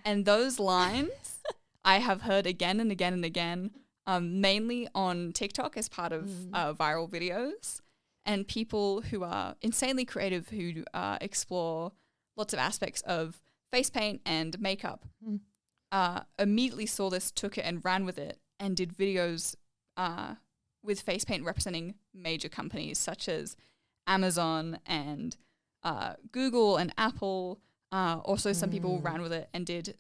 And those lines I have heard again and again and again, mainly on TikTok as part of viral videos, and people who are insanely creative who explore lots of aspects of face paint and makeup immediately saw this, took it and ran with it and did videos with face paint representing major companies such as Amazon and Google and Apple. Also, some people ran with it and did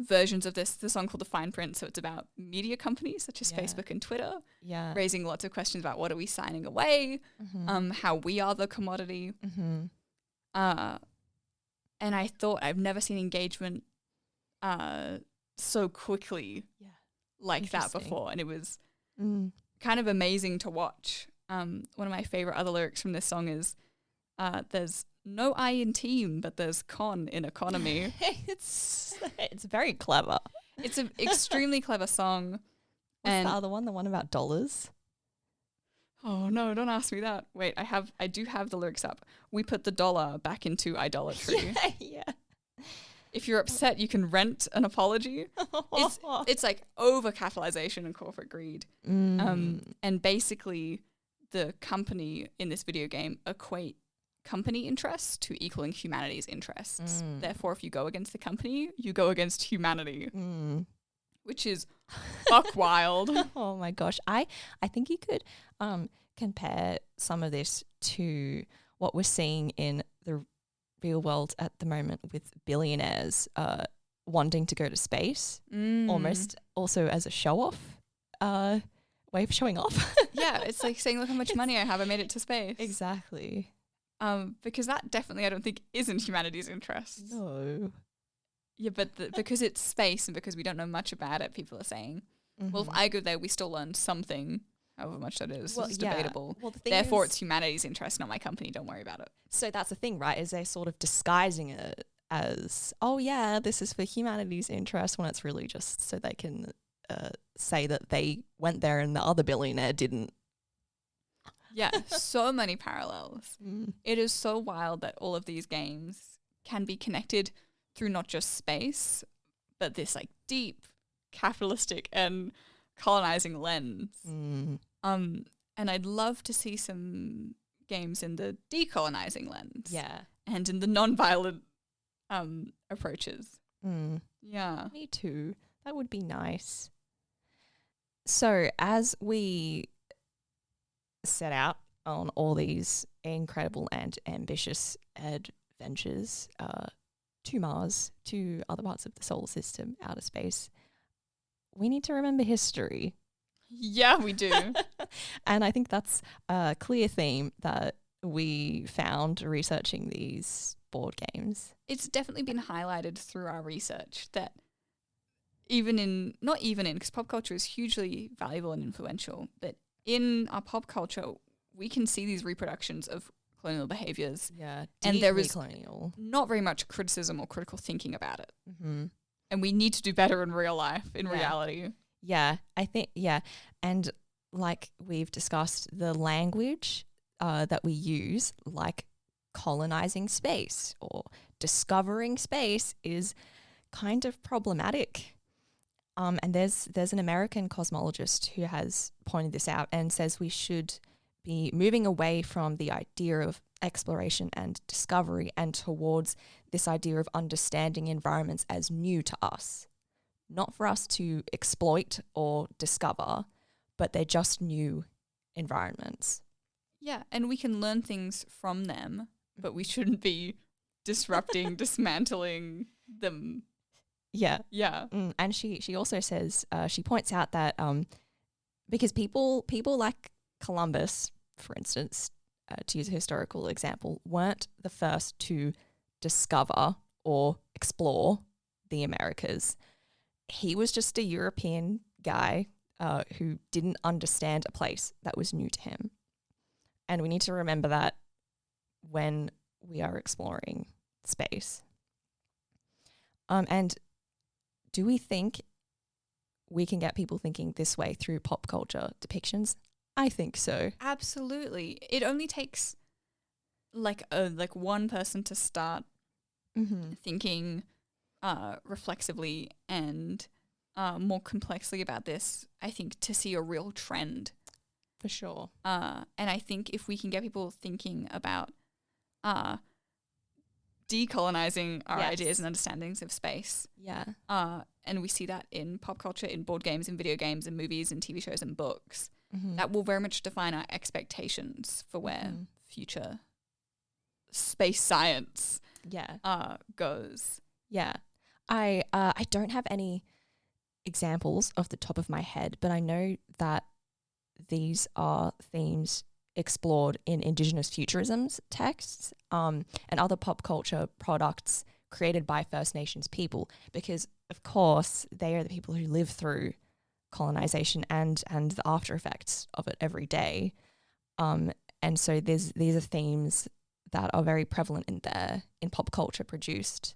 versions of the song called The Fine Print. So it's about media companies such as Facebook and Twitter, raising lots of questions about what are we signing away, how we are the commodity. And I thought I've never seen engagement so quickly like that before. And it was kind of amazing to watch. One of my favorite other lyrics from this song is, there's no I in team, but there's con in economy. It's very clever. It's an extremely clever song. What's the other one? The one about dollars? Oh no, don't ask me that. Wait, I do have the lyrics up. "We put the dollar back into idolatry." Yeah. If you're upset, you can rent an apology. It's like over-capitalization and corporate greed. And basically, the company in this video game equate company interests to equaling humanity's interests. Therefore, if you go against the company, you go against humanity, which is buck wild. Oh my gosh. I think you could compare some of this to what we're seeing in the real world at the moment with billionaires wanting to go to space, almost also as a show-off way of showing off. Yeah, it's like saying, look how much money I have, I made it to space. Exactly. Because that definitely I don't think is in humanity's interests. No. Yeah, but because it's space and because we don't know much about it, people are saying, well, if I go there, we still learn something, however much that is. Well, it's debatable. Well, therefore, it's humanity's interest, not my company. Don't worry about it. So that's the thing, right, is they're sort of disguising it as, oh, yeah, this is for humanity's interest, when it's really just so they can say that they went there and the other billionaire didn't. Yeah, so many parallels. It is so wild that all of these games can be connected through not just space, but this like deep capitalistic and colonizing lens. And I'd love to see some games in the decolonizing lens. Yeah. And in the non-violent approaches. Yeah. Me too. That would be nice. So as we set out on all these incredible and ambitious adventures to Mars, to other parts of the solar system, outer space, we need to remember history. Yeah, we do. And I think that's a clear theme that we found researching these board games. It's definitely been highlighted through our research that because pop culture is hugely valuable and influential, but in our pop culture, we can see these reproductions of colonial behaviors. Yeah, and there is colonial. Not very much criticism or critical thinking about it. And we need to do better in real life, reality. Yeah, I think, and like we've discussed, the language that we use, like colonizing space or discovering space, is kind of problematic. And there's an American cosmologist who has pointed this out and says we should be moving away from the idea of exploration and discovery and towards this idea of understanding environments as new to us, not for us to exploit or discover, but they're just new environments. Yeah, and we can learn things from them, but we shouldn't be disrupting, dismantling them. Yeah. Yeah. And she also says, she points out that because people like Columbus, for instance, to use a historical example, weren't the first to discover or explore the Americas. He was just a European guy who didn't understand a place that was new to him. And we need to remember that when we are exploring space. And do we think we can get people thinking this way through pop culture depictions? I think so. Absolutely. It only takes like one person to start thinking reflexively and more complexly about this, I think, to see a real trend. For sure. And I think if we can get people thinking about decolonizing our ideas and understandings of space. Yeah. And we see that in pop culture, in board games, in video games, in movies, in TV shows, and books. That will very much define our expectations for where future space science goes. Yeah. I don't have any examples off the top of my head, but I know that these are themes explored in Indigenous futurisms texts and other pop culture products created by First Nations people, because of course they are the people who live through colonization and the after effects of it every day. And so these are themes that are very prevalent in pop culture produced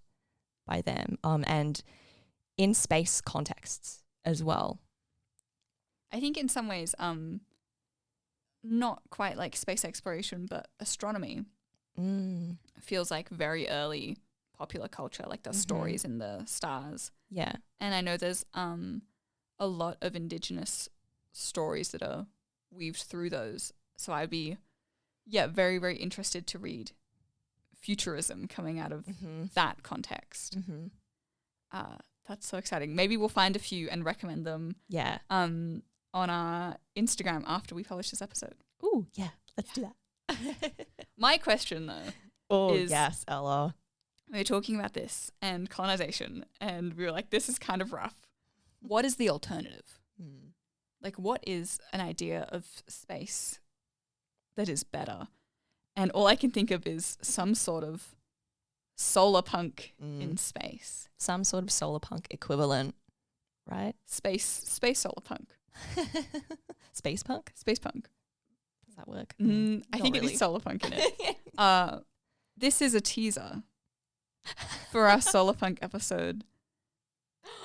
by them and in space contexts as well. I think in some ways, not quite like space exploration, but astronomy feels like very early popular culture, like the stories in the stars. Yeah. And I know there's a lot of Indigenous stories that are weaved through those. So I'd be, very, very interested to read futurism coming out of that context. That's so exciting. Maybe we'll find a few and recommend them. Yeah. On our Instagram after we publish this episode. Ooh, yeah. Let's do that. My question, though, is... yes, Ella. We were talking about this and colonization, and we were like, this is kind of rough. What is the alternative? Like, what is an idea of space that is better? And all I can think of is some sort of solar punk in space. Some sort of solar punk equivalent, right? Space solar punk. Space punk? Space punk. Does that work? I think it is solar punk in it. This is a teaser for our solar punk episode.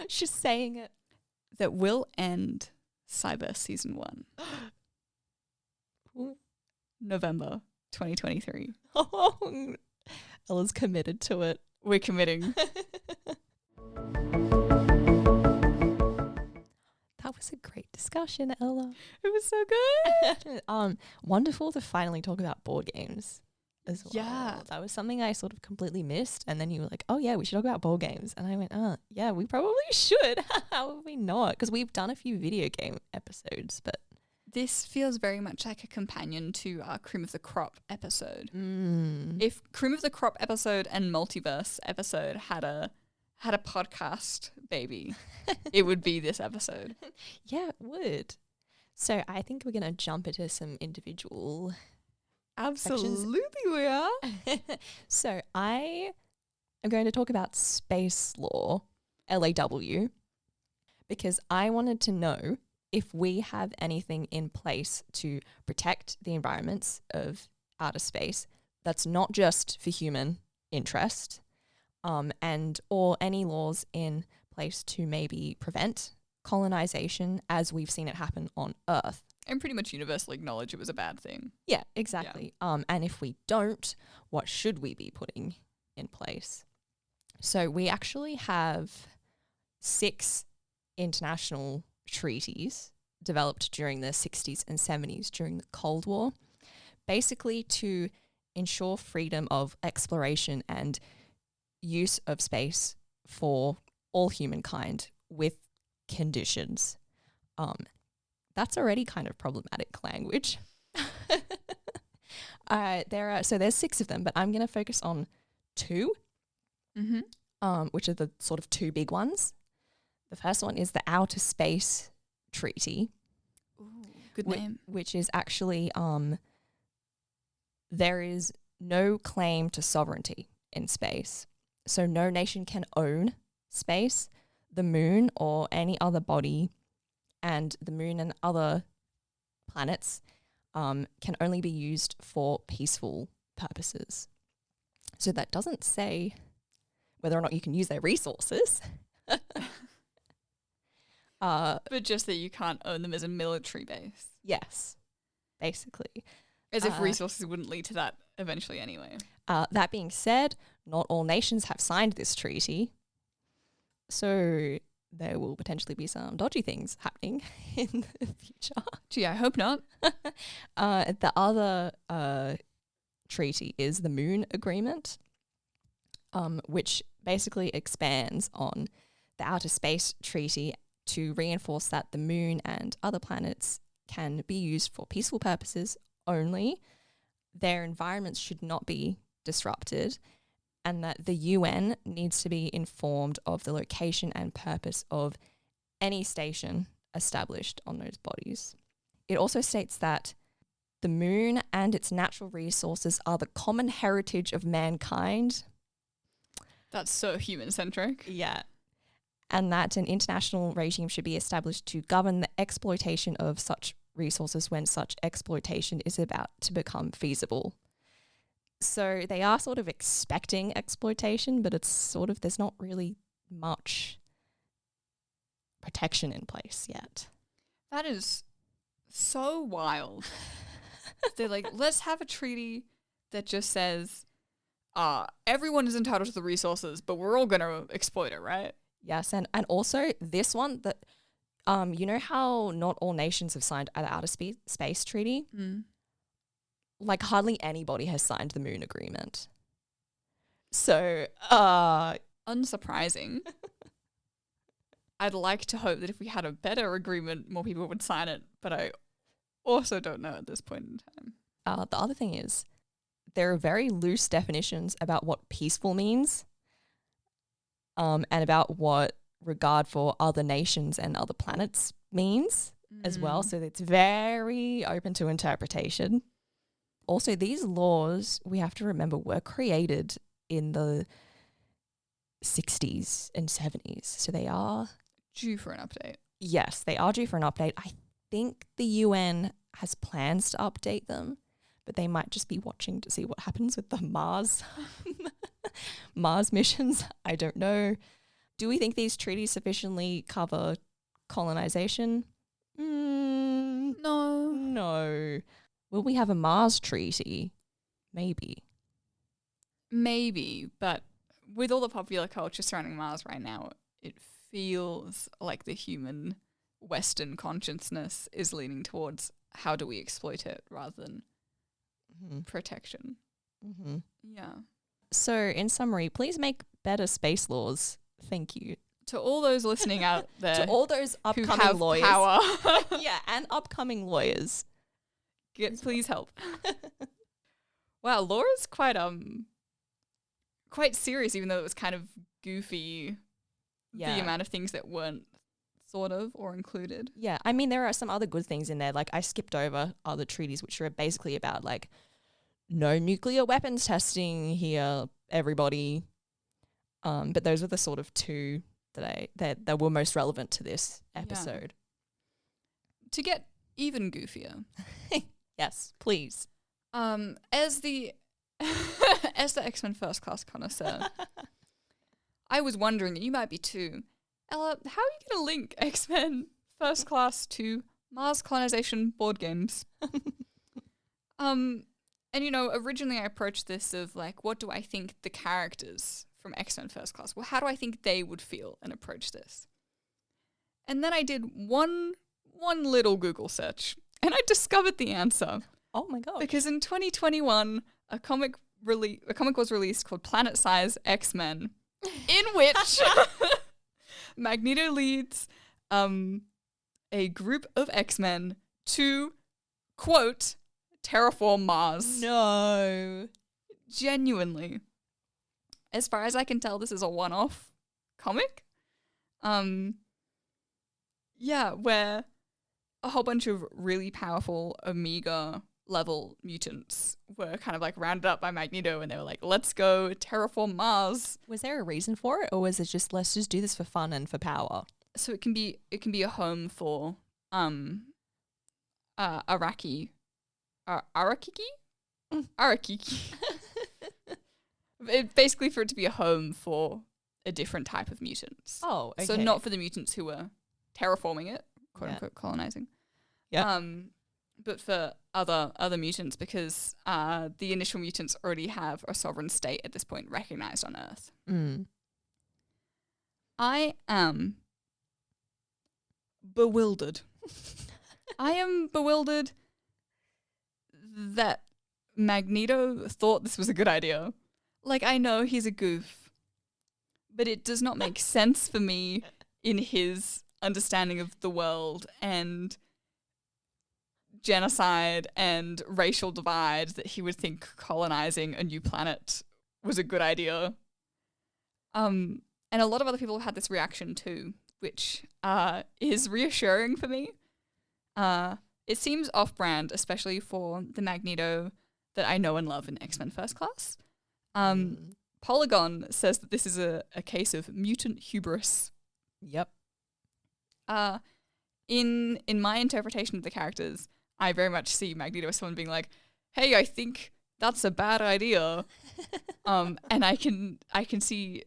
She's saying it. That will end Cyber Season 1. November 2023. Oh, Ella's committed to it. We're committing. That was a great discussion, Ella. It was so good. Wonderful to finally talk about board games as well. Yeah. That was something I sort of completely missed. And then you were like, oh yeah, we should talk about board games. And I went, yeah, we probably should. How have we not? Because we've done a few video game episodes, but this feels very much like a companion to our Cream of the Crop episode. If Cream of the Crop episode and Multiverse episode had a podcast baby, it would be this episode. Yeah, it would. So I think we're going to jump into some individual Absolutely we are. So I am going to talk about space law, LAW, because I wanted to know if we have anything in place to protect the environments of outer space that's not just for human interest, and or any laws in place to maybe prevent colonization as we've seen it happen on Earth. And pretty much universally acknowledge it was a bad thing. Yeah, exactly. Yeah. And if we don't, what should we be putting in place? So we actually have 6 international treaties developed during the 60s and 70s during the Cold War. basically to ensure freedom of exploration and use of space for all humankind with conditions. That's already kind of problematic language. There's 6 of them, but I'm going to focus on 2, which are the sort of 2 big ones. The first one is the Outer Space Treaty. Ooh, good name. Which is actually there is no claim to sovereignty in space. So no nation can own space, the moon, or any other body, and the moon and other planets can only be used for peaceful purposes. So that doesn't say whether or not you can use their resources. But just that you can't own them as a military base. Yes, basically. As if resources wouldn't lead to that eventually anyway. That being said, not all nations have signed this treaty. So there will potentially be some dodgy things happening in the future. Gee, I hope not. The other treaty is the Moon Agreement, which basically expands on the Outer Space Treaty to reinforce that the moon and other planets can be used for peaceful purposes only. Their environments should not be disrupted, and that the UN needs to be informed of the location and purpose of any station established on those bodies. It also states that the moon and its natural resources are the common heritage of mankind. That's so human-centric. Yeah. And that an international regime should be established to govern the exploitation of such resources when such exploitation is about to become feasible. So they are sort of expecting exploitation, but it's sort of, there's not really much protection in place yet. That is so wild. They're like, let's have a treaty that just says everyone is entitled to the resources, but we're all going to exploit it, right? Yes, and also this one, that you know how not all nations have signed the Outer Space Treaty? Mm. Like hardly anybody has signed the Moon Agreement. So, unsurprising. I'd like to hope that if we had a better agreement, more people would sign it, but I also don't know at this point in time. The other thing is, there are very loose definitions about what peaceful means, and about what regard for other nations and other planets means as well. So it's very open to interpretation. Also, these laws, we have to remember, were created in the 60s and 70s. So they are due for an update. Yes, they are due for an update. I think the UN has plans to update them, but they might just be watching to see what happens with the Mars missions. I don't know. Do we think these treaties sufficiently cover colonization? No. Will we have a Mars treaty? Maybe, but with all the popular culture surrounding Mars right now, it feels like the human Western consciousness is leaning towards how do we exploit it rather than protection. Mm-hmm. Yeah. So, in summary, please make better space laws. Thank you. To all those listening out there. To all those upcoming who have lawyers. Power. Yeah, and upcoming lawyers. Please help. Wow, Laura's quite serious, even though it was kind of goofy. Yeah. The amount of things that weren't thought of or included. Yeah, I mean, there are some other good things in there. Like, I skipped over other treaties, which are basically about, like, no nuclear weapons testing here, everybody. But those are the sort of 2 that were most relevant to this episode. Yeah. To get even goofier. Yes, please. As the X-Men First Class connoisseur, I was wondering, and you might be too, Ella, how are you going to link X-Men First Class to Mars colonization board games? And originally I approached this of like, what do I think the characters from X-Men First Class, well, how do I think they would feel and approach this? And then I did one little Google search, and I discovered the answer. Oh my god. Because in 2021, a comic was released called Planet Size X-Men, in which Magneto leads a group of X-Men to, quote, terraform Mars. No. Genuinely. As far as I can tell, this is a one-off comic. Yeah, where a whole bunch of really powerful Omega level mutants were kind of like rounded up by Magneto, and they were like, let's go terraform Mars. Was there a reason for it, or was it just let's just do this for fun and for power? So it can be a home for Arakiki. Basically for it to be a home for a different type of mutants. Oh, okay. So not for the mutants who were terraforming it, quote unquote colonizing. Yeah. But for other mutants, because the initial mutants already have a sovereign state at this point recognized on Earth. Mm. I am bewildered. I am bewildered that Magneto thought this was a good idea. Like, I know he's a goof, but it does not make sense for me in his understanding of the world and genocide and racial divide that he would think colonizing a new planet was a good idea. And a lot of other people have had this reaction too, which is reassuring for me. It seems off-brand, especially for the Magneto that I know and love in X-Men First Class. Polygon says that this is a case of mutant hubris. Yep. In my interpretation of the characters, I very much see Magneto as someone being like, hey, I think that's a bad idea. And I can see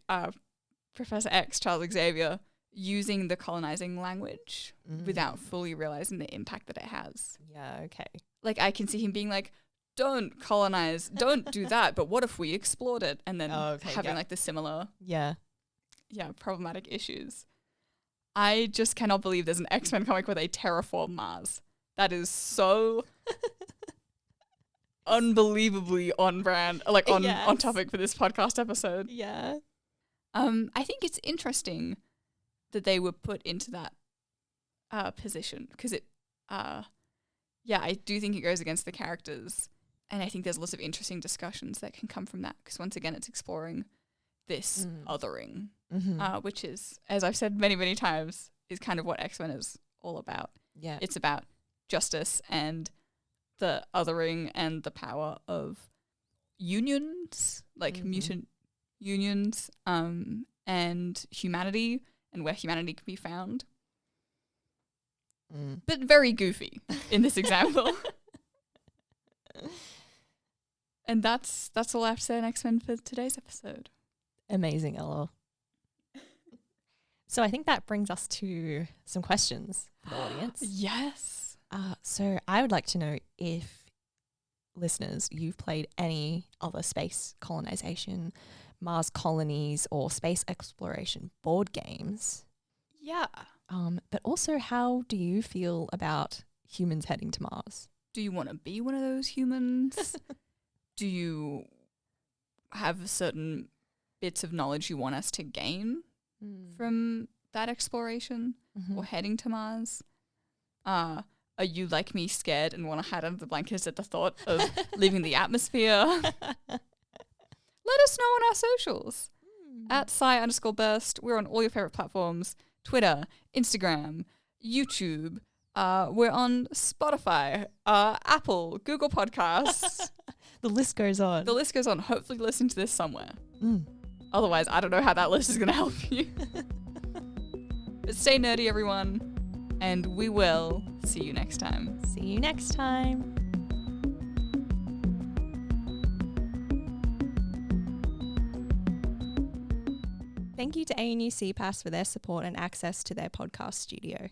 Professor X, Charles Xavier, using the colonizing language without fully realizing the impact that it has. Yeah, okay. Like, I can see him being like, don't colonize, don't do that, but what if we explored it? And then having like the similar problematic issues. I just cannot believe there's an X-Men comic where they terraform Mars. That is so unbelievably on brand, like on topic for this podcast episode. Yeah. I think it's interesting that they were put into that position because I do think it goes against the characters, and I think there's lots of interesting discussions that can come from that because once again, it's exploring this othering, which is, as I've said many, many times, is kind of what X-Men is all about. Yeah, it's about justice and the othering and the power of unions, like mutant unions, and humanity and where humanity can be found. But very goofy in this example. And that's all I have to say on X-Men for today's episode. Amazing, Ella. So I think that brings us to some questions for the audience. Yes. So I would like to know if listeners, you've played any other space colonization, Mars colonies, or space exploration board games. Yeah. But also, how do you feel about humans heading to Mars? Do you want to be one of those humans? Do you have certain bits of knowledge you want us to gain from that exploration or heading to Mars? Are you, like me, scared and want to hide under the blankets at the thought of leaving the atmosphere? Let us know on our socials. At @sci_burst. We're on all your favorite platforms. Twitter, Instagram, YouTube. We're on Spotify, Apple, Google Podcasts. The list goes on. The list goes on. Hopefully listen to this somewhere. Otherwise, I don't know how that list is going to help you. But stay nerdy, everyone. And we will see you next time. See you next time. Thank you to ANU CPAS for their support and access to their podcast studio.